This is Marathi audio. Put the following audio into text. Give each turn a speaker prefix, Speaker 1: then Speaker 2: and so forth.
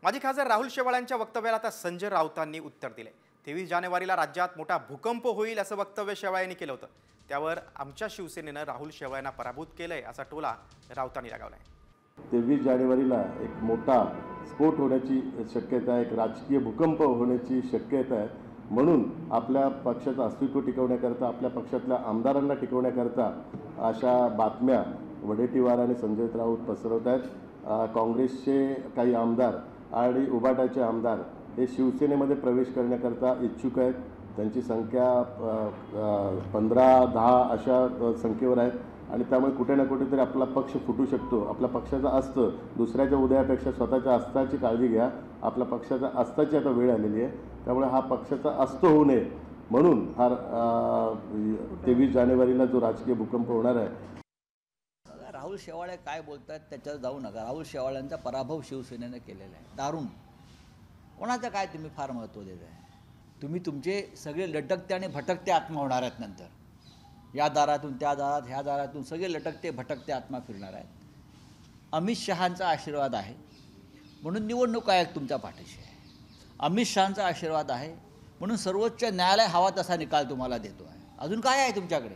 Speaker 1: माजी खासदार राहुल शेवाळ्यांच्या वक्तव्याला आता संजय राऊतांनी उत्तर दिले। 23 जानेवारीला राज्यात मोठा भूकंप होईल असं वक्तव्य शेवाळ्यांनी केलं होतं। त्यावर आमच्या शिवसेनेनं राहुल शेवाळ्यांना पराभूत केलंय असा टोला राऊतांनी लगावलाय।
Speaker 2: 23 जानेवारीला एक मोठा स्फोट होण्याची शक्यता आहे, एक राजकीय भूकंप होण्याची शक्यता आहे। म्हणून आपल्या पक्षाचं अस्तित्व टिकवण्याकरता, आपल्या पक्षातल्या आमदारांना टिकवण्याकरता अशा बातम्या वडेट्टीवार आणि संजय राऊत पसरवत आहेत। काँग्रेसचे काही आमदार आणि उबाटाचे आमदार हे शिवसेनेमध्ये प्रवेश करण्याकरता इच्छुक आहेत। त्यांची संख्या 15-10 अशा संख्येवर आहे आणि त्यामुळे कुठे ना कुठेतरी आपला पक्ष फुटू शकतो। आपल्या पक्षाचं अस्तं दुसऱ्याच्या उदयापेक्षा स्वतःच्या अस्ताची काळजी घ्या। आपल्या पक्षाच्या अस्ताची आता वेळ आलेली आहे, त्यामुळे हा पक्षाचा अस्त होऊ नये म्हणून हा 23 जानेवारीला जो राजकीय भूकंप होणार आहे।
Speaker 3: राहुल शेवाळे काय बोलतात त्याच्यावर जाऊ नका। राहुल शेवाळ्यांचा पराभव शिवसेनेने केलेला आहे, दारुण। कोणाचं काय तुम्ही फार महत्त्व देत आहे? तुम्ही तुमचे सगळे लटकते आणि भटकते आत्मा होणार आहेत। नंतर या दारातून त्या दारात, ह्या दारातून सगळे लटकते भटकते आत्मा फिरणार आहेत। अमित शहांचा आशीर्वाद आहे म्हणून निवडणूक आयोग तुमच्या पाठीशी आहे। अमित शहांचा आशीर्वाद आहे म्हणून सर्वोच्च न्यायालय हवा तसा निकाल तुम्हाला देतो आहे। अजून काय आहे तुमच्याकडे?